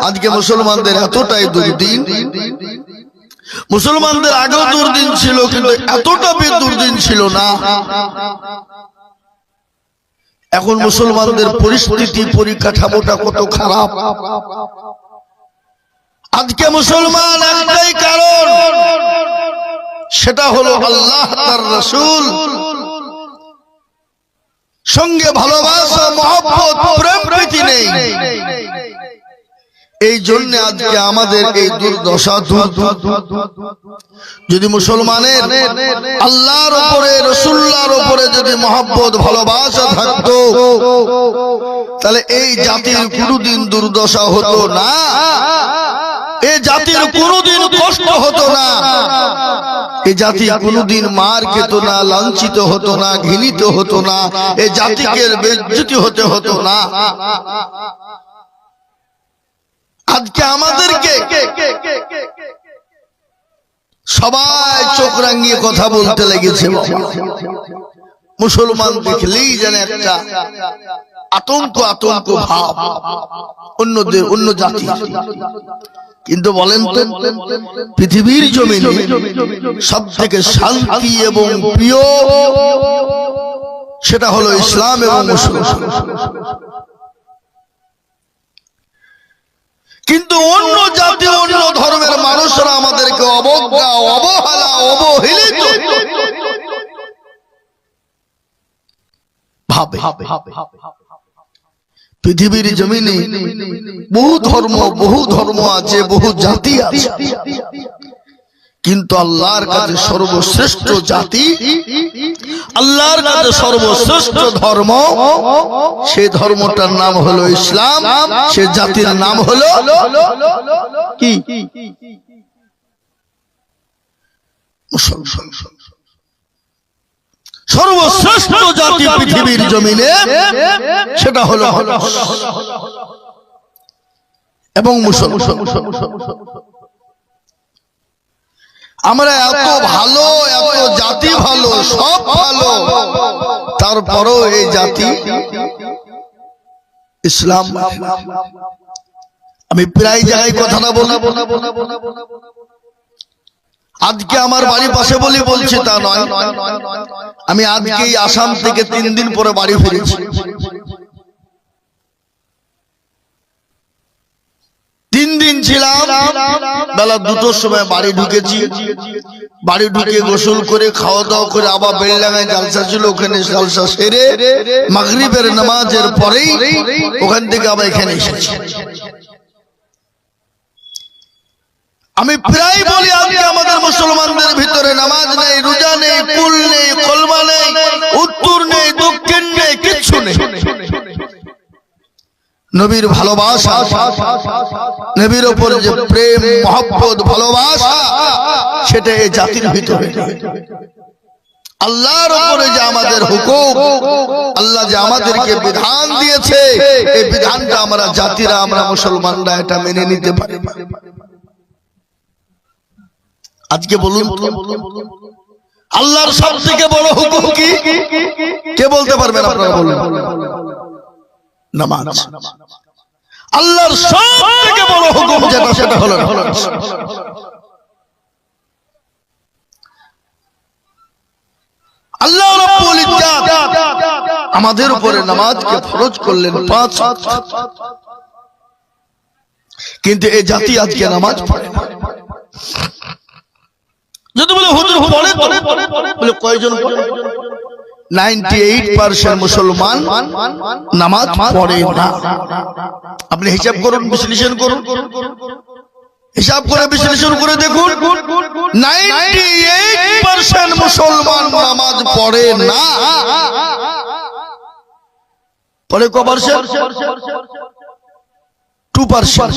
আজকে মুসলমানদের এতটাই দুর্দিন, মুসলমানদের আগেও দুর্দিন ছিল কিন্তু এতটা দুর্দিন ছিল না। এখন মুসলমানদের পরিস্থিতি পরিকাঠামোটা কত খারাপ। আজকে মুসলমান একটাই কারণ, সেটা হলো আল্লাহ তার রাসূল সঙ্গে ভালোবাসা মহব্বত প্রেম প্রীতি নেই। এই জন্য আজকে আমাদের এই দুর্দশা। যদি মুসলমানের আল্লাহর উপরে রাসূলুল্লাহর উপরে যদি মহব্বত ভালোবাসা থাকতো তাহলে এই জাতির কোনোদিন দুর্দশা হতো না, এই জাতির কোনোদিন কষ্ট হতো না, এই জাতি কোনোদিন মার খেত না, লাঞ্ছিত হতো না, ঘৃণিত হতো না, এই জাতিকে বেইজ্জতি হতে হতো না। আজকে আমাদেরকে সবাই চোখ রাঙিয়ে কথা বলতে লেগেছে। মুসলমান দেখলেই যেন একটা আতঙ্ক আতঙ্ক ভাব অন্য জাতি। কিন্তু বলেন তো, পৃথিবীর জমিনে সব থেকে শান্তি এবং প্রিয় সেটা হলো ইসলাম এবং মুসলমান। কিন্তু অন্য জাতি অন্য ধর্মের মানুষরা আমাদেরকে অবজ্ঞা, অবহেলা, অবহেলিত ভাবে। পৃথিবীর জমিনে বহু ধর্ম আছে, বহু জাতি আছে, কিন্তু আল্লাহর কাছে সর্বশ্রেষ্ঠ জাতি, আল্লাহর কাছে সর্বশ্রেষ্ঠ ধর্ম, সেই ধর্মটার নাম হলো ইসলাম, সে জাতির নাম হলো কি? মুসলমান। সর্বশ্রেষ্ঠ জাতি পৃথিবীর জমিনে সেটা হলো এবং মুসলমান। আমরা এত ভালো, এত জাতি ভালো, সব ভালো, তারপরও এই জাতি ইসলাম। আমি প্রায় জায়গায় কথাটা বলি, আজকে আমার বাড়ির পাশে বলছি তা নয়, আমি আজকে আসাম থেকে 3 দিন পরে বাড়ি ফিরেছি। 3 দিন ছিলাম, বেলা 2টোর সময় বাড়ি ঢুকেছি। বাড়ি ঢুকে গোসল করে খাওয়া দাওয়া করে আবার বেলডাঙ্গায় জালসা ছিল, ওখানে জালসা সেরে মাগরিবের নামাজের পরেই ওখান থেকে আবার এখানে এসেছি। আমি প্রায় বলি আজকে আমাদের মুসলমানদের ভিতরে নামাজ নেই, রোজা নেই, কুল নেই, কলমা নেই, উত্তর নেই, দক্ষিণ নেই, কিচ্ছু নেই। নবীর ভালোবাসা, নবীর উপরে যে প্রেম মহব্বত ভালোবাসা, সেটা এই জাতির ভিতরে। আল্লাহর উপরে যে আমাদের হুকুম, আল্লাহ যে আমাদেরকে বিধান দিয়েছে, এই বিধানটা আমরা জাতিরা, আমরা মুসলমানরা এটা মেনে নিতে পারি। আজকে বলুন, আল্লাহর সব থেকে বড় হুকুম কি? কে বলতে পারবেন? আপনারা বলুন। নামাজ। আল্লাহর সব থেকে বড় হুকুম যেটা, সেটা হলো আল্লাহ রাব্বুল ইজ্জাত আমাদের উপরে নামাজকে ফরজ করলেন 5 ওয়াক্ত, কিন্তু এই জাতি আজকে নামাজ পড়ে না। যদি বলে হুজুর বলে কয়জন? 98% মুসলমান নামাজ পড়ে না। আপনি হিসাব করুন, বিশ্লেষণ করুন, হিসাব করে বিশ্লেষণ করে দেখুন, 98% মুসলমান নামাজ পড়ে না। পড়ে ক পার্সেন্ট? 2%।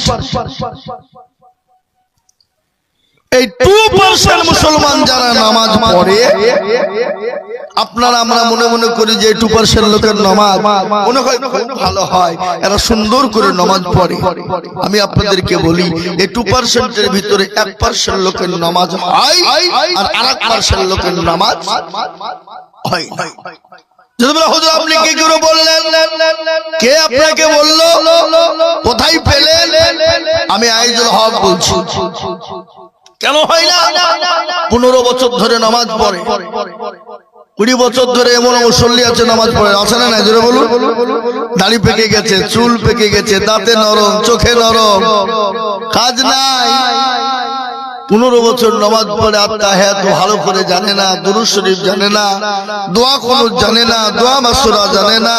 এই 2% মুসলমান যারা নামাজ পড়ে, আপনারা আমরা মনে মনে করি যে 2% লোকের নামাজ মনে হয় খুব ভালো হয়, এরা সুন্দর করে নামাজ পড়ে। আমি আপনাদেরকে বলি, এই 2% এর ভিতরে 1% লোকের নামাজ হয় আর আরেক% লোকের নামাজ হয় না। যদি বলে হুজুর আপনি কি করে বললেন? কে আপনাকে বললো? কোথায় পেলেন? আমি আইজুল হক বলছি। কেন হয় না? 15 বছর ধরে নামাজ পড়ে, 20 বছর ধরে এমন মুসল্লি আছে নামাজ পড়ে, আছে না? জোরে বলুন। দাড়ি পেকে গেছে, চুল পেকে গেছে, দাঁতে নরম, চোখে নরম, কাজ নাই। 15 বছর নামাজ পড়ে আত্তাহিয়াত ভালো করে জানে না, দুরূদ শরীফ জানে না, দোয়া কুনুত জানে না, দোয়া মাসুরা জানে না,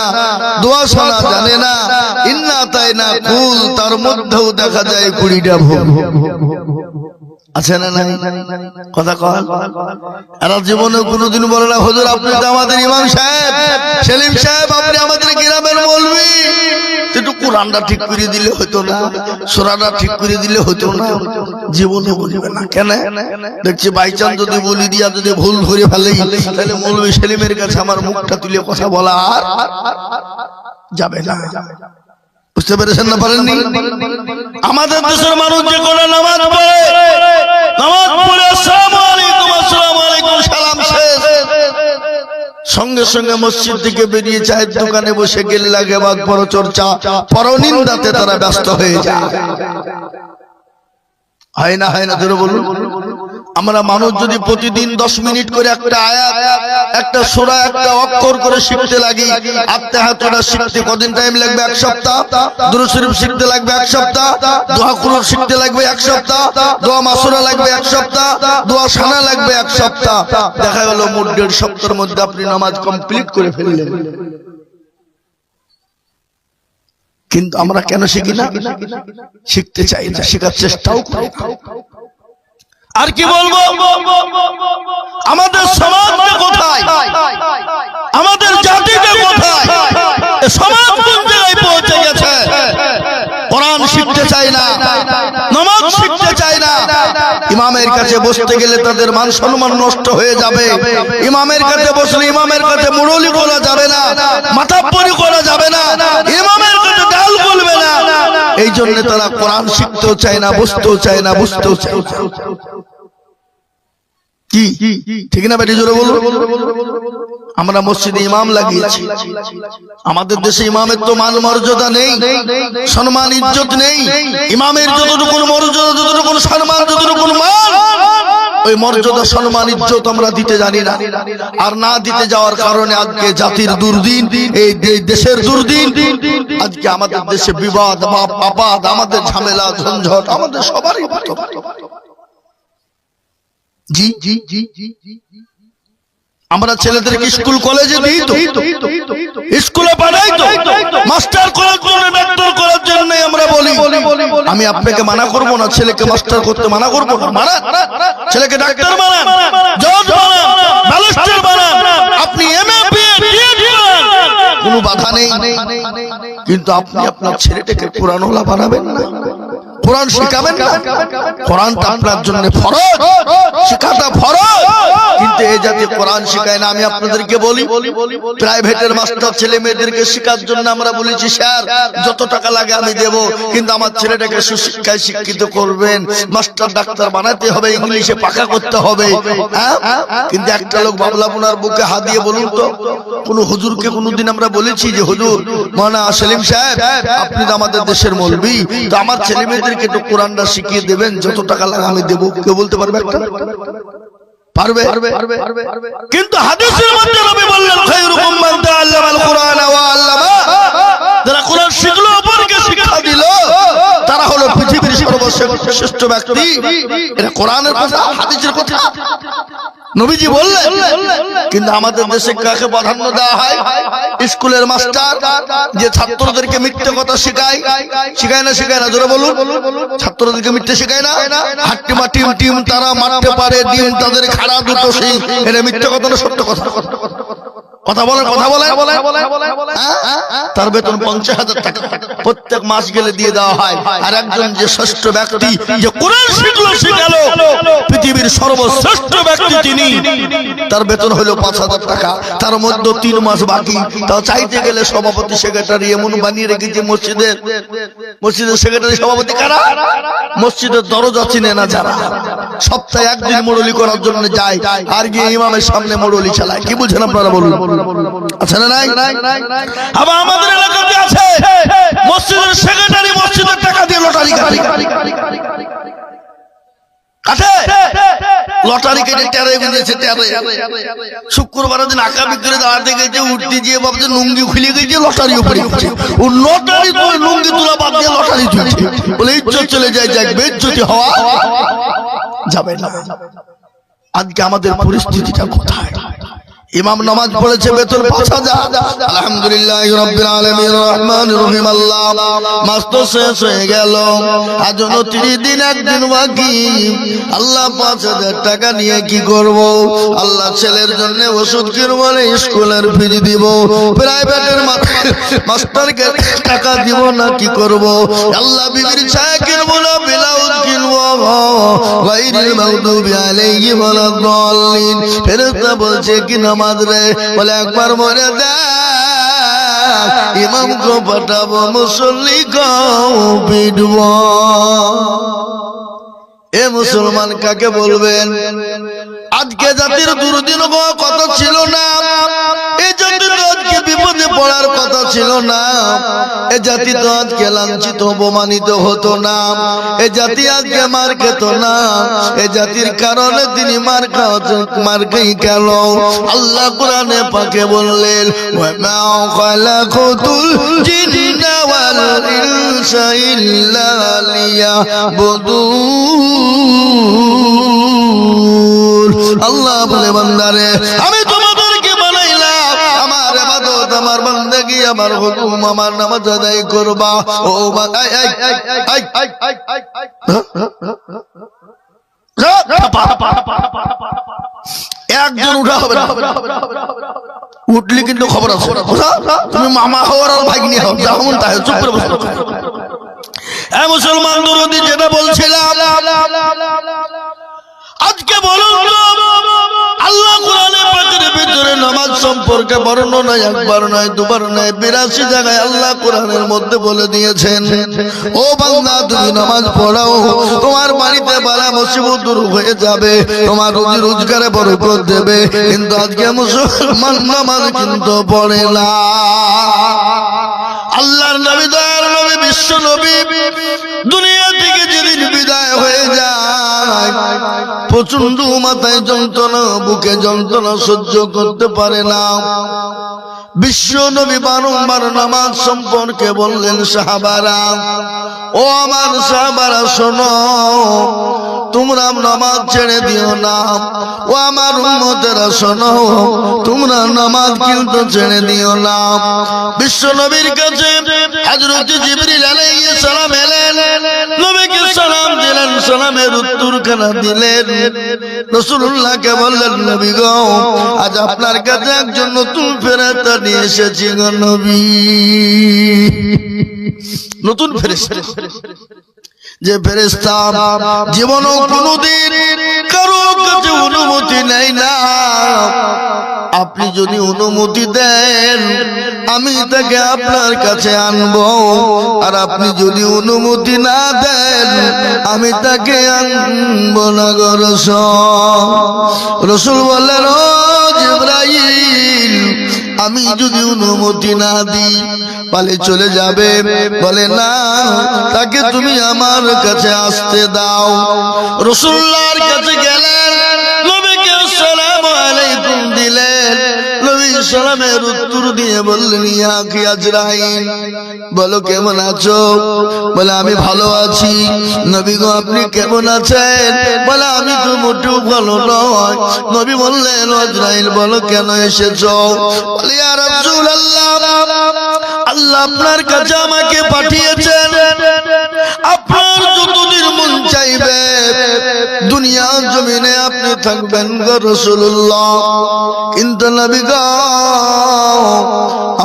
দোয়া শোনা জানে না, ইন্না তাইনা কুল তার মধ্যেও দেখা যায় 20টা ভুল আছে না? নাই কথা কয়। এরা জীবনে কোনোদিন বলে না, হুজুর আপনি তো আমাদের ইমাম সাহেব, সেলিম সাহেব, আপনি আমাদের গ্রামের মৌলভী, একটু কোরআনটা ঠিক করে দিলে হতো না, সূরাটা ঠিক করে দিলে হতো না। জীবনে বলবে না। কেন? দেখছি বাইচান যদি বলি দিয়া যদি ভুল ধরে ফেলে, তাহলে মৌলভী সেলিমের কাছে আমার মুখটা তুলে কথা বলা আর যাবে না। বুঝতে পেরেছেন না? পারেননি? আমাদের দেশের মানুষ যে করে নামাজ পড়ে, নামাজ পড়ে আসসালামু আলাইকুম, আসসালামু আলাইকুম, সালাম শেষ, সঙ্গে সঙ্গে মসজিদ থেকে বেরিয়ে চায়ের দোকানে বসে গেলে লাগে বাদ পরচর্চা, পরনিন্দাতে তারা ব্যস্ত হয়ে যায়। হয় না? হয় না? জোরে বলুন। আমরা মানুষ যদি প্রতিদিন 10 মিনিট করে একটা আয়াত, একটা সূরা, একটা অক্ষর করে শিখতে লাগি, আত্মাহাতটা শিখতে কদিন টাইম লাগবে? 1 সপ্তাহ। দুরূদ শরীফ শিখতে লাগবে 1 সপ্তাহ, দোয়া কুনুত শিখতে লাগবে 1 সপ্তাহ, দোয়া মাসুরা লাগবে 1 সপ্তাহ, দোয়া সানা লাগবে 1 সপ্তাহ। দেখা গেল মোট 1.5 সপ্তাহের মধ্যে আপনি নামাজ কমপ্লিট করে ফেললেন। কিন্তু আমরা কেন শিখি না? শিখতে চাই না, শেখার চেষ্টাও করি না। আর কি বলবো, আমাদের সমাজটা কোথায়, আমাদের জাতিটা কোথায়, সমাজ কোন জায়গায় পৌঁছে গেছে? কোরআন শিখতে চাই না, নামাজ শিখতে চাই না। ইমামের কাছে বসতে গেলে তাদের মান সম্মান নষ্ট হয়ে যাবে। ইমামের কাছে বসলে ইমামের কাছে মুরলি করা যাবে না, মাথাব্বরি করা যাবে না, ইমামের কাছে ডাল বলবে না। এই জন্য তারা কোরআন শিখতেও চায় না, বসতেও চায় না, বুঝতেও চায় না। কি ঠিক না বেটি? জোরে বলুন। আমরা মসজিদে ইমাম লাগিয়েছি, আমাদের দেশে ইমামের তো মান মর্যাদা নেই, সম্মান ইজ্জত নেই। ইমামের যতটুকু মর্যাদা, যতটুকু সম্মান, যতটুকু মান, ওই মর্যাদা সম্মান ইজ্জত আমরা দিতে জানি না। আর না দিতে যাওয়ার কারণে আজকে জাতির দুর্দিন, এই দেশের দুর্দিন। আজকে আমাদের দেশে বিবাদ, আপাদ, আমাদের ঝামেলা, ঝঞ্ঝট আমাদের সবারই। জি জি জি জি জি আমরা ছেলেদেরকে স্কুল কলেজে দিই তো, স্কুলে পাঠাই তো, মাস্টার করার জন্য, ডাক্তার করার জন্য। আমরা বলি আমি আপনাকে মানা করব না, ছেলেকে মাস্টার করতে মানা করব না, মানা ছেলেকে ডাক্তার বানান, জজ বানান, ব্যারিস্টার বানান, আপনি এমএ বিএড করেন, কোনো বাধা নেই। কিন্তু আপনি আপনার ছেলেটাকে কোরআনওয়ালা বানাবেন না, কোরআন শিখাবেন না। কোরআনটা আপনার জন্য ফরজ, শিখাটা ফরজ, কিন্তু এই জাতি কোরআন শিখায় না। আমি আপনাদেরকে বলি, প্রাইভেটের মাস্টার ছেলে মেয়েদেরকে শিখার জন্য আমরা বলেছি স্যার যত টাকা লাগে আমি দেব, কিন্তু আমার ছেলেটাকে সুশিক্ষায় শিক্ষিত করবেন, মাস্টার ডাক্তার বানাতে হবে, ইংলিশে পাকা করতে হবে। কিন্তু একটা লোক বাবলাপুনার বুকে হাত দিয়ে বলুন তো, কোন হুজুরকে কোনদিন আমরা বলেছি যে হুজুর মাওলানা সেলিম সাহেব আপনি তো আমাদের দেশের মৌলভী, তো আমার ছেলে মেয়েদেরকে একটু কোরআনটা শিখিয়ে দেবেন, যত টাকা লাগে আমি দেব? কেউ বলতে পারবে? একটা পারবে? কিন্তু হাদিসের মধ্যে নবী বললেন খায়রুকুম মান তাআল্লামাল কুরআন ওয়া আল্লামা, যারা কোরআন শিখলো অপরকে শিক্ষা দিল তারা হলো পৃথিবীর সর্বশ্রেষ্ঠ ব্যক্তি। এটা কোরআনের কথা, হাদিসের কথা নবীজি বললেন। কিন্তু আমাদের দেশে কাকে প্রাধান্য দেওয়া হয়? স্কুলের মাস্টার যে ছাত্রদেরকে মিথ্যে কথা শেখায়, শেখায় না? শেখায় না? জোরে বলুন। ছাত্রদেরকে মিথ্যে শেখায় না? হাট্টিমা টিম টিম তারা মারতে পারে, ডিম তাদের খাড়া দুটো সিং, এটা মিথ্যে কথা না সত্য কথা? কথা বলে, কথা বলে। তার বেতন 50,000 টাকা প্রত্যেক মাস গেলে দিয়ে দেওয়া হয়। আর একজন যে শ্রেষ্ঠ ব্যক্তি, যে কোরআন শিখলো, শিখালো, পৃথিবীর সর্বশ্রেষ্ঠ ব্যক্তি তিনি, তার বেতন হলো 5,000 টাকা। তার মধ্যে 3 মাস বাকি। তাও চাইতে গেলে সভাপতি সেক্রেটারি এমন বানিয়ে রেখেছে মসজিদের সেক্রেটারি সভাপতি কারা? মসজিদের দরজা চিনে না যারা, সপ্তাহে একদিন মুরলি করার জন্য যায়, আর গিয়ে ইমামের সামনে মুরলি চালায়। কি বুঝেন আপনারা বলুন? আচ্ছা না নাই? আবার আমাদের এলাকাতে আছে মসজিদের সেক্রেটারি মসজিদের টাকা দিয়ে লটারি কাটে, লটারি কেটে টেরে গুঁজেছে। শুক্রবারের দিন আঁকা বিক্রি দাঁড়াতে গেছে, উঠতে গিয়ে ভাবছে লুঙ্গি খুলে গেছে, লটারি উপরে গেছে। ও লটারি তুলে লুঙ্গি তোলা বাদ দিয়ে লটারি তুলছে, বলে ইজ্জত চলে যায়, যাক বেজ্জতি হওয়া যাবে না। আজকে আমাদের পরিস্থিতিটা কোথায়? ইমাম নামাজ পড়েছে, বেতন ৫,০০০। আলহামদুলিল্লাহ রাব্বিল আলামিন রহমানির রহিম। আল্লাহ মাস তো শেষ হয়ে গেল, আজ ২৯ দিন, একদিন বাকি। আল্লাহ ৫,০০০ টাকা নিয়ে কি করব? আল্লাহ ছেলের জন্য ওষুধ কিনবো, স্কুলের ফি দিব, প্রাইভেটের মাস্টারকে টাকা দিব না, কি করব? আল্লাহ বিবির ছায়া কিনবো না, ব্লাউজ কিনবো, গায়রিল মাগদুবি আলাইহিম ওয়ালাদ-দাল্লিন। ফেরেশতা বলছে কি নামাজ রে? বলে একবার মরে দেখ, ইমাম কো পাঠাবো, মুসল্লি কো পিটবো। এ মুসলমান কাকে বলবেন? আজকে জাতির দুর্দিন হওয়ার কথা ছিল না, এই জাতি তো আজকে বিপদে পড়ার কথা ছিল না, এ জাতি তো আজকে লাঞ্ছিত অপমানিত হতো না, এ জাতি আজকে মার খেত না, এ জাতির কারণে তিনি মার খেয়ে গেল। আল্লাহ কোরআনে পাকে বললেন, ওয়া মা খালাকাতুল জিন্না ওয়াল ইনসা ইল্লা লিয়াবুদুন। আল্লাহ বলে, বান্দারে আমি তোমাদেরকে বানাইলাম, আমার ইবাদত, আমার বান্দাগি, আমার হুকুম, আমার নামাজ আদায় করবা। ও একজন উঠা হবে না, উঠলি কিন্তু খবর আছে। তুমি মামা হওয়ার আর ভাগ্নি হও, যেমন তাই চুপ করে বসে। মুসলমান দরদি, যেটা বলছিলাম, আজকে বলুন আল্লাহ কোরআনে পাকের ভিতরে নামাজ সম্পর্কে বর্ণনা একবার নয়, দুবার নয়, ৮২ জায়গায় আল্লাহ কোরআনের মধ্যে বলে দিয়েছেন, ও বান্দা তুমি নামাজ পড়াও, তোমার বাড়িতে বালা মুসিবত দূর হয়ে যাবে, তোমার রুজি রোজগারে বরকত দেবে। কিন্তু আজকে মুসলমান নামাজ কিন্তু পড়ে না। আল্লাহর নবী, দয়ার নবী, বিশ্ব নবী দুনিয়া থেকে যেদিন বিদায় হয়ে যায়, প্রচন্ড মাথায় যন্ত্রণা, বুকে যন্ত্রণা সহ্য করতে পারে না। বিশ্ব নবী বারংবার নামাজ সম্পর্কে বললেন, সাহাবারা, ও আমার সাহাবারা শোনো, তোমরা নামাজ ছেড়ে দিও না। ও আমার উম্মতেরা শোনো, তোমরা নামাজ কিন্তু ছেড়ে দিও না। বিশ্ব নবীর কাছে হযরত জিবরিল আলাইহিস সালাম এলেন, নবীকে সালাম দিলেন, সালামের উত্তরখানা দিলেন। রাসূলুল্লাহকে বললেন, নবী গো, আজ আপনার কাছে একজন নতুন ফেরেশতা নিয়ে এসেছি গো নবী। নতুন ফেরেশতা, যে ফেরেশতা জীবনও কোনদিন কারো কাছে অনুমতি নেয় না। আপনি যদি অনুমতি দেন, আমি তাকে আপনার কাছে আনবো, আর আপনি যদি অনুমতি না দেন, আমি তাকে আনবো না গো রাসূল। রাসূল বললেন, ও জিবরাইল, আমি যদি অনুমতি না দিই পালে চলে যাবে। বলে না, তাকে তুমি আমার কাছে আসতে দাও। রাসূলুল্লাহর কাছে গেলেন, নবীকে আসসালামু আলাইকুম দিলেন। নবী সালামের উত্তর দিয়ে বললেন, ইয়া কি আজরাইল, বলো কেমন আছো? বলে আমি ভালো আছি। নবী গো, আপনি কেমন আছেন? বলে আমি তো মোটেও ভালো নয়। নবী বললেন, আজরাইল বলো কেন এসেছো? বলে ইয়া রাসূলুল্লাহ, আল্লাহ আপনার কাছে আমাকে পাঠিয়েছেন, আপনার যতদিন মন চাইবে দুনিয়া জমিনে আপনি থাকবেন গো রাসূলুল্লাহ। কিন্তু নবী গো,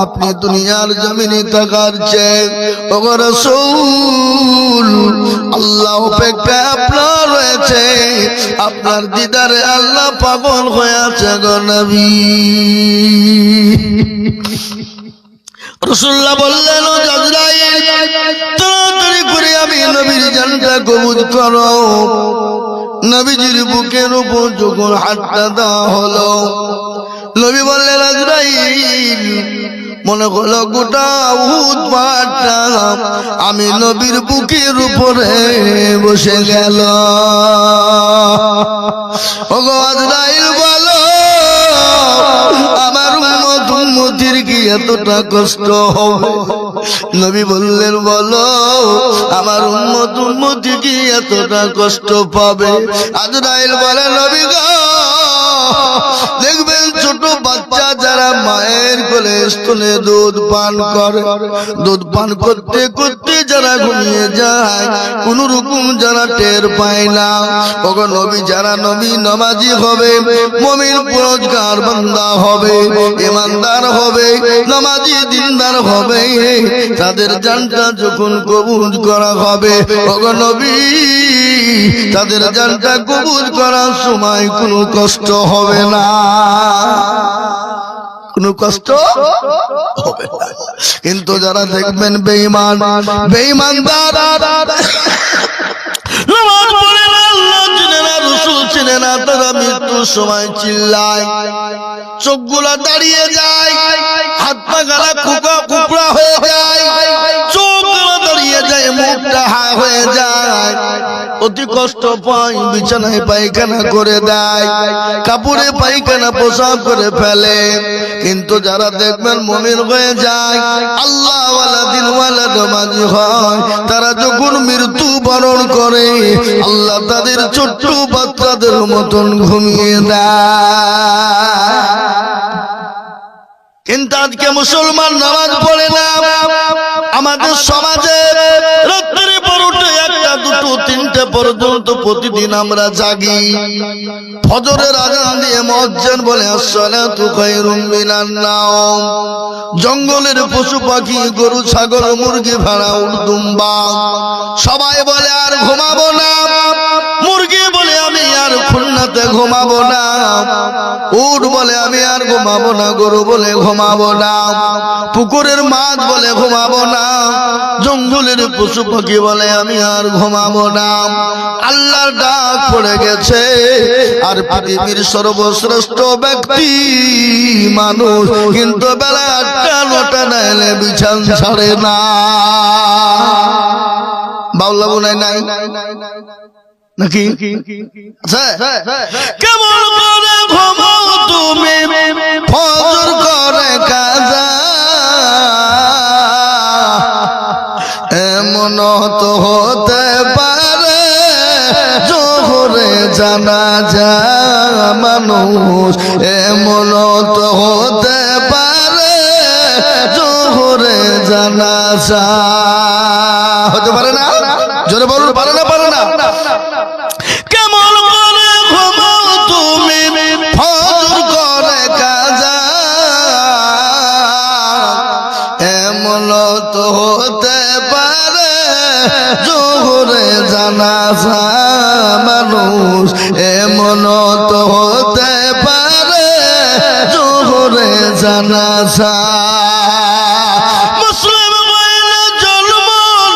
আপনি দুনিয়ার জমিনে থাকার চেয়ে ও গো রাসূল, আল্লাহ অপেক্ষায় আপনার রয়েছে, আপনার দিদারে আল্লাহ পাগল হয়ে আছে গো নবী। রাসূলুল্লাহ বললেন, ও আজরাইল, তাড়াতাড়ি করে আমি নবীর জানটা কবুল করো। নবীজির বুকের উপর যখন হাতটা দেওয়া হলো, নবী বললেন আজরাইল, মনে হলো গোটা উহুদ পাহাড়টা আমি নবীর বুকের উপরে বসে গেল। ওগো আজরাইল বলো, আমার উম্মত উম্মতির কি এতটা কষ্ট হবে? নবী বললেন বলো, আমার উম্মত উম্মতি কি এতটা কষ্ট পাবে? আজরাইল বলে নবী গো, দেখবেন ছোট বাচ্চা যারা মায়ের কোলে স্তনে দুধ পান করে, দুধ পান করতে করতে যারা ঘুমিয়ে যায়, কোন রকম যারা টের পায় না, ওগো নবী যারা নবী নামাজি হবে, মুমিন পরহেজগার বান্দা হবে, ঈমানদার হবে, নামাজি দিনদার হবে, তাদের জানটা যখন কবুল করা হবে, ওগো নবী তাদের জানটা কবুল করার সময় কোনো কষ্ট হবে না, কোনো কষ্ট হবে না। কিন্তু যারা দেখবেন বেঈমান, বেঈমানদার, নামাজ পড়ে না, আল্লাহ চিনে না, রাসূল চিনে না, তারা মৃত্যুর সময় চিল্লায়, চোখগুলা দাঁড়িয়ে যায়, হাত পা গালা কুকড়া হয়ে যায়, চোখগুলা দাঁড়িয়ে যায়, মুখটা হা হয়ে যায়, অতি কষ্ট পায়, বিছানায় পায়খানা করে দেয়, কাপড়ে পায়খানা পোশাক করে ফেলে। কিন্তু যারা দেখবেন মুমিন হয়ে যায়, আল্লাহ ওয়ালা দিন ওয়ালা নামাজি হয়, তারা যখন মৃত্যু বরণ করে, আল্লাহ তাদের ছোট্ট বাচ্চাদের মতন ঘুমিয়ে দেয়। কিন্তু আজকে মুসলমান নামাজ পড়ে না। আমাদের সমাজে রাত্রে পরোটে একটা দুটো তিনটে পর্যন্ত প্রতিদিন আমরা জাগি, ফজরের আযান দিয়ে মুয়াজ্জিন বলে আসসালাতু খায়রুম মিনান নাওম, জঙ্গলের পশু পাখি গরু ছাগল মুরগি ভেড়া উট দুম্বা সবাই বলে আর ঘুমাবো না, মুরগি বলে আমি আর খুলনাতে ঘুমাবো না, উট বলে আমি আর ঘুমাবো না, গরু বলে ঘুমাবো না, পুকুরের মাছ বলে ঘুমাবো না, জঙ্গলের পশু পাখি বলে আমি আর ঘুমাবো না। আল্লাহর ডাক পড়ে গেছে, আর পৃথিবীর সর্বশ্রেষ্ঠ ব্যক্তি মানুষ কিন্তু বেলা 8টা 9টা নাইলে বিছান ছাড়ে না। বাউলা বোনাই নাই নাকি? কেমন করে ঘুমাও তুমি ফজর করে কাজা, এমন তো হতে পারে জোহরে জানাজা মানুষ, এমন তো হতে পারে জোহরে জানাজা, হতে পারে না? জোরে বলুন, পারে না? পারে না? কেমন করে ঘুমাও তুমি ফজর করে কাজা, এমন তো হতে পারে জোহরে জানাজা মানুষ, এমন তো হতে পারে জোহরে জানাজা। মুসলিম হইলে জন্ম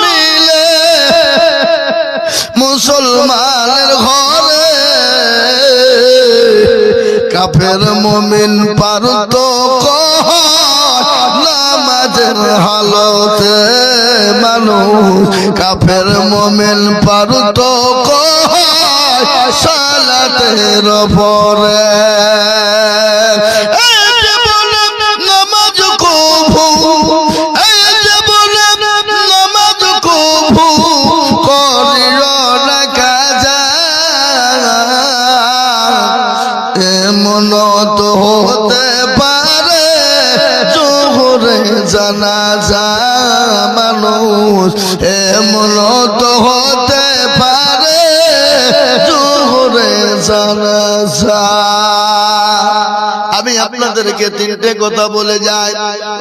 নিলে মুসলমানের ঘরে, কাফের মুমিন পারত নামাজের হালতে মানুষ, কাফের মুমিন পারত সালাতের পরে। নামাজ কবু, এই যে বলে নামাজ কবু করিও না কাজা, এমন তো হতে পারে জোহরে জানাজা মানুষ, এমন তো হতে পারে জোহরে জানাজা। আমি আপনাদেরকে তিনটে কথা বলে যাই,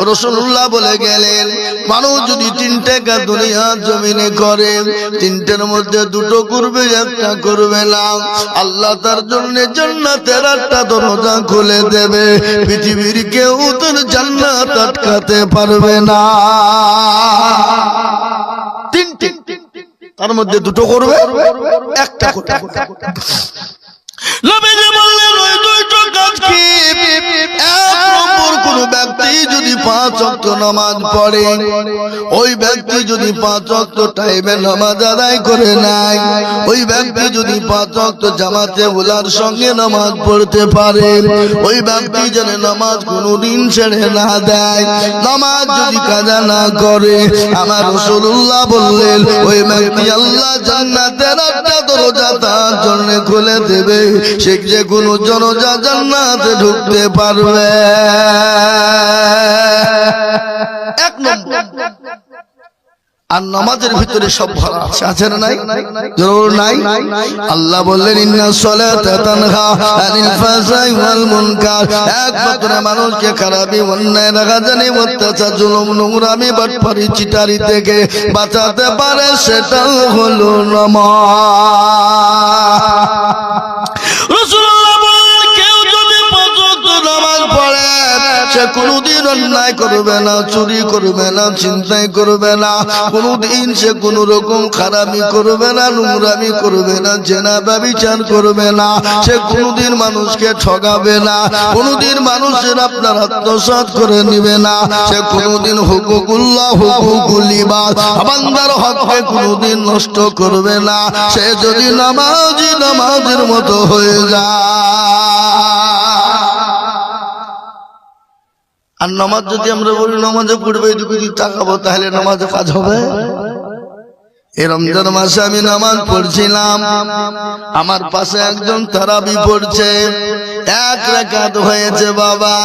রাসূলুল্লাহ বলে গেলেন মানুষ যদি 3টে কাজ দুনিয়ার জমিনে করে, 3টের মধ্যে 2টো করবে, একটা করবে না, আল্লাহ তার জন্য জান্নাতের 8টা দরজা খুলে দেবে, পৃথিবীর কেউ তার জান্নাত আটকাতে পারবে না। 3টে তার মধ্যে দুটো করবে, একটা করবে। নবীজি বললেন ওই দুটো কাজ কি? এক নম্বর, কোন ব্যক্তি যদি 5 ওয়াক্ত নামাজ পড়ে, ওই ব্যক্তি যদি 5 ওয়াক্ত টাইমে নামাজ আদায় করে নাই, ওই ব্যক্তি যদি 5 ওয়াক্ত জামাতে উলার সঙ্গে নামাজ পড়তে পারে, ওই ব্যক্তি যেন নামাজ কোনদিন ছেড়ে না দেয়, নামাজ যদি কাজা না করে, আমার রাসূলুল্লাহ বললেন ওই ব্যক্তি আল্লাহ জান্নাতের একটা দরজা তার জন্য খুলে দেবে, সে যে কোন জনজা জান্নাতে ঢুকতে পারবে। এক নম্বর। আর নামাজের ভিতরে সব ভরা আছে, আছে না নাই? জরুর নাই? আল্লাহ বললেন ইন্নাস সালাতা তানহা আনিল ফাহশাই ওয়াল মুনকার, একমাত্র মানুষকে খারাপি, অন্যায়, রাগাজানি, অত্যাচার, জুলুম, নোংরামি, বাটপারি, চিটারি থেকে বাঁচাতে পারে, সেটা হলো নামাজ। রাসূলুল্লাহ বলেন কেউ যদি 5 ওয়াক্ত নামাজ পড়ে, সে কোনদিন অন্যায় করবে না, চুরি করবে না, চিন্তাই করবে না, কোনদিন সে কোন রকম খারাপি করবে না, নোংরামি করবে না, জেনা ব্যভিচার করবে না, সে কোনদিন মানুষকে ঠকাবে না, কোনদিন মানুষের আপনার আত্মসাৎ করে নিবে না, সে কোনদিন হুকুকুল্লাহ হুকুকুল ইবাদ, বান্দার হককে কোনদিন নষ্ট করবে না, সে যদি নামাজি নামাজের মতো হয়ে যায়। আর নামাজ যদি আমরা বলি নামাজে পড়বে এদিকে তাকাবো, তাহলে নামাজে কাজ হবে? এই রমজান মাসে আমি নামাজ পড়ছিলাম, আমার পাশে একজন তারাবি পড়ছে, 1 রাকাত হয়েছে বাবা,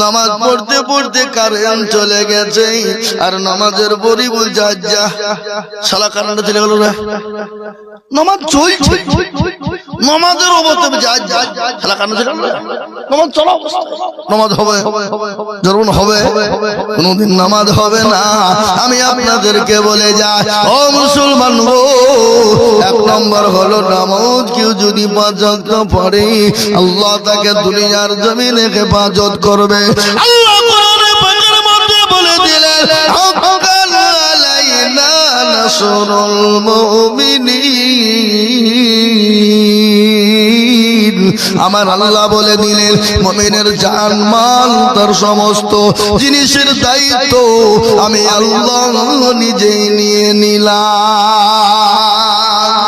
নামাজ পড়তে পড়তে কারেন্ট চলে গেছে, আর নামাজের পরই বলছে আজ্জা শালা কারেন্ট চলে গেল রে, নামাজ চলছে, নামাজের অবস্থা শালা কারেন্ট চলে গেল, নামাজ চলা অবস্থা, নামাজ হবে? জরুর হবে? কোনদিন নামাজ হবে না। আমি আপনাদেরকে বলে যাই ও মুসলমান গো, 1 নম্বর হলো নামাজ কেউ যদি 5 ওয়াক্ত পড়ে, আল্লাহ তাকে দুনিয়ার জমিনে হেফাজত করবে। আল্লাহ কোরআনে পাকের মধ্যে বলে দিলেন হাক্কান আলাইনা নাসরুল মুমিনিন, আমার আল্লাহ বলে দিলেন মুমিনের জান মাল তার সমস্ত জিনিসের দায়িত্ব আমি আল্লাহ নিজেই নিয়ে নিলাম।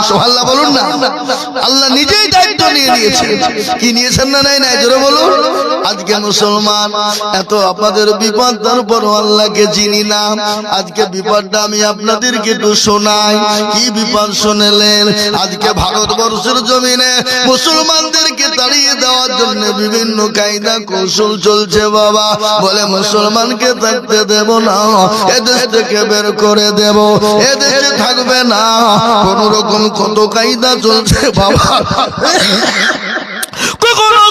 সুবহানাল্লাহ বলুন না, আল্লাহ নিজেই দায়িত্ব নিয়ে নিয়েছেন। কি নিয়েছেন না নাই? নাই, জোরে বলুন। আজকে মুসলমান এত আপনাদের বিপদ, তারপর আল্লাহকে চিনি না। আজকে বিপদটা আমি আপনাদেরকে একটু শোনাই। কি বিপদ শুনলেন? আজকে ভারতবর্ষের জমিনে মুসলমানদেরকে তাড়িয়ে দেওয়ার জন্য বিভিন্ন কায়দা কৌশল চলছে বাবা। বলে মুসলমানকে থাকতে দেব না, এদেশ থেকে বের করে দেব, এদেশে থাকবে না, কোন রকম কত কায়দা চলছে বাবা। কখনো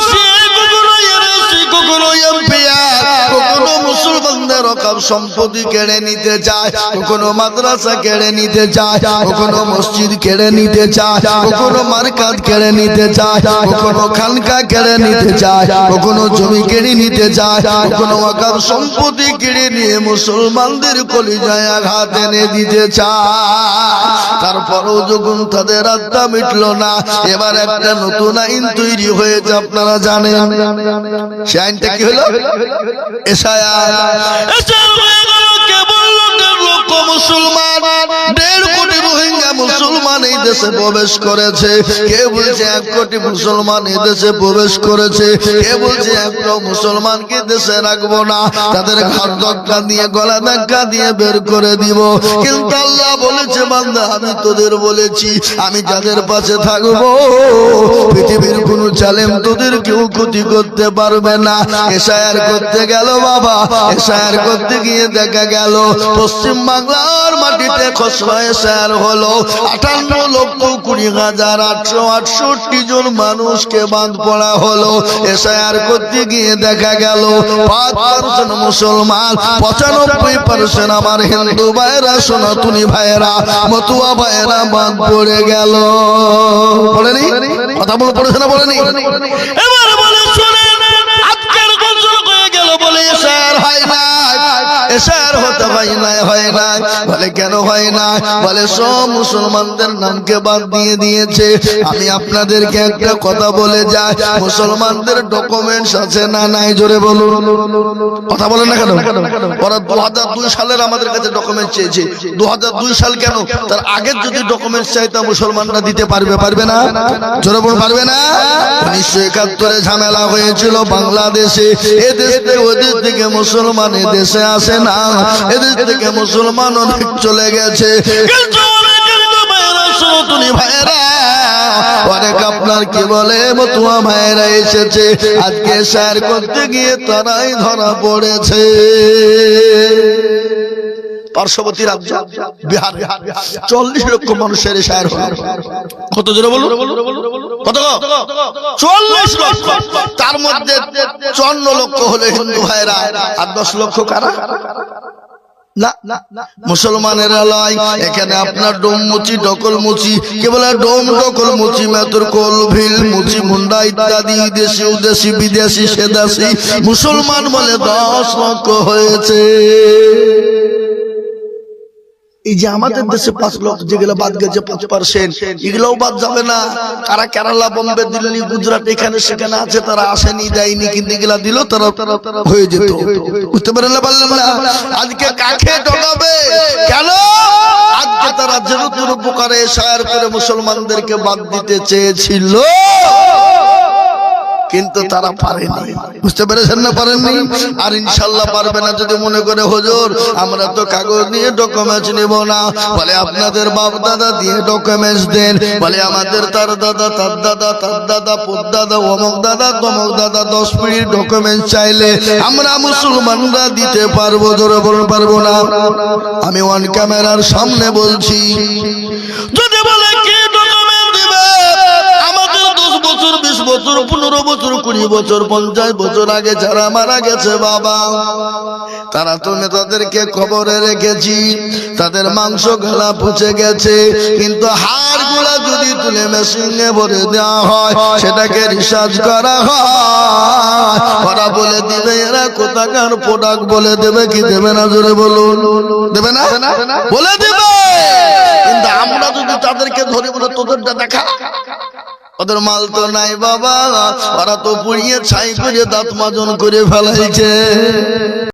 কখনো মুসলমানদের রকম সম্পত্তি কেড়ে নিতে চায়, কখনো মাদ্রাসা কেড়ে নিতে চায়, কখনো মসজিদ কেড়ে নিতে চায়, কখনো মার্কাত কেড়ে নিতে চায়, কখনো খানকা কেড়ে নিতে চায়, কখনো জমি কেড়ে নিতে চায়, কখনো ওয়াকফ সম্পত্তি কেড়ে নিয়ে মুসলমানদের কলিজায় আঘাত এনে দিতে চায়। তারপরও যখন তাদের আত্মা মিটলো না, এবার একটা নতুন আইন তৈরি হয়েছে, আপনারা জানেন। সে আইনটা কি হলো? মুসলমান 1.5 কোটি রোহিঙ্গা মুসলমান এই দেশে প্রবেশ করেছে। কে বলছে 1 কোটি মুসলমান এই দেশে প্রবেশ করেছে? কে বলছে 1 মুসলমানকে দেশে রাখবো না, তাদের ঘাট ধাক্কা দিয়ে গলা ধাক্কা দিয়ে বের করে দিব। কিন্তু আল্লাহ বলেছে বান্দা আমি তোদের বলেছি আমি যাদের পাশে থাকবো পৃথিবীর কোন জালেম তোদের কেউ ক্ষতি করতে পারবে না। এশায়ার করতে গেল বাবা, এশায়ার করতে গিয়ে দেখা গেল পশ্চিম বাংলার মাটিতে খসড়া এশায়ার হলো 58,20,868 জন মানুষকে বাদ পড়া হলো। এশায়ার করতে গিয়ে দেখা গেল 5% মুসলমান, 95% আমার হিন্দু ভাইরা, সনাতনী ভাইরা, মতুয়া ভাইরা বাদ পড়ে গেল। পড়েনি? কথা বলে পড়েছে না? বলেনি? এবার বলে শুনে আজকের গোসল হয়ে গেল বলে এশায়ার হয় না। এসে আর হতে হয় না। বলে কেন হয় না? বলে সব মুসলমানদের নামকে বাদ দিয়ে দিয়েছে। আমি আপনাদেরকে একটা কথা বলে যাই, মুসলমানদের ডকুমেন্টস আছে না নাই? জোরে বলুন, কথা বলেন না কেন? ওরা 2002 সালের আমাদের কাছে ডকুমেন্টস চেয়েছে। 2002 সাল কেন? তার আগের যদি ডকুমেন্টস চাইতা মুসলমানরা দিতে পারবে না? জোরে বলুন, পারবে না? 1971 ঝামেলা হয়েছিল বাংলাদেশে। এদেশ থেকে ওদের থেকে মুসলমান এদেশে আসে না, এদেশ থেকে মুসলমান অনেক চলে গেছে। কিন্তু ভাইরা অনেক আপনার কি বলে মতুয়া ভাইরা এসেছে, আজকে শেয়ার করতে গিয়ে তারাই ধরা পড়েছে। পার্শ্ববর্তী রাজ্য বিহার 40 লক্ষ মানুষের শেয়ার হলো। কত জোরে বলুন, কত? 40 লক্ষ। তার মধ্যে 54 লক্ষ হলো হিন্দু ভাইরা, আর 10 লক্ষ কারা? না, মুসলমানেরা লয়। এখানে আপনার ডোম মুচি, ডকল মুচি, কে বলে ডোম ডকল মুচি, মেতর কোল ভিল মুচি, মুন্ডা ইত্যাদি দেশি উদেশি বিদেশি সেদেশি মুসলমান বলে 10 লক্ষ হয়েছে। এই যে আমাদের দেশে 5 লক্ষ যেগুলো বাদ গেছে 5%, এগুলোও বাদ যাবে না। কারা কেরালা, বোম্বে, দিল্লি, গুজরাট এখানে সেখানে আছে, তারা আসেনি, দেয়নি, কিন্তু এগুলা দিল তারা হয়ে যেত। বুঝতে পারলেন না? আজকে কাকে ঠকাবে? কেন? আজকে তারা যেরকম উপকারে শায়ার করে মুসলমানদেরকে বাদ দিতে চেয়েছিল, কিন্তু তারা পারেনি। বুঝতে পেরেছেন না? পারেননি, আর ইনশাল্লাহ পারবে না। যদি মনে করে হুজুর আমরা তো কাগজ নিয়ে ডকুমেন্টস নিব না, বলে আপনাদের বাপ দাদা দিয়ে ডকুমেন্টস দেন। বলে আমাদের তার দাদা, তার দাদা, তার দাদা, পুত দাদা, অমুক দাদা, তমুক দাদা 10 পিঁড়ির ডকুমেন্টস চাইলে আমরা মুসলমানরা দিতে পারবো? জোরে বলুন, পারবো না? আমি ওয়ান ক্যামেরার সামনে বলছি, যদি বলে কি ডকুমেন্ট দিবে, আমাদের 10 বছর, 20 বছর, 15 বছর, 20 বছর, 50 বছর আগে যারা মারা গেছে বাবা, তারা তো নেতাদেরকে কবরে রেখেছি, তাদের মাংস গলা পচে গেছে, কিন্তু হাড় গুলা যদি তুলে মেশিনে ভরে দেওয়া হয়, সেটাকে রিসার্চ করা হয়, ওরা বলে দিবে এরা কোথাকার প্রোডাক্ট বলে দেবে। কি দেবে না? জোরে বলুন, দেবে না? বলে দেবে। কিন্তু আমরা যদি তাদেরকে ধরে বলে তোদেরটা দেখা, ওদের মাল তো নাই বাবা, ওরা তো পুড়িয়ে ছাই করে দাঁত মাজন করে ফেলাইছে।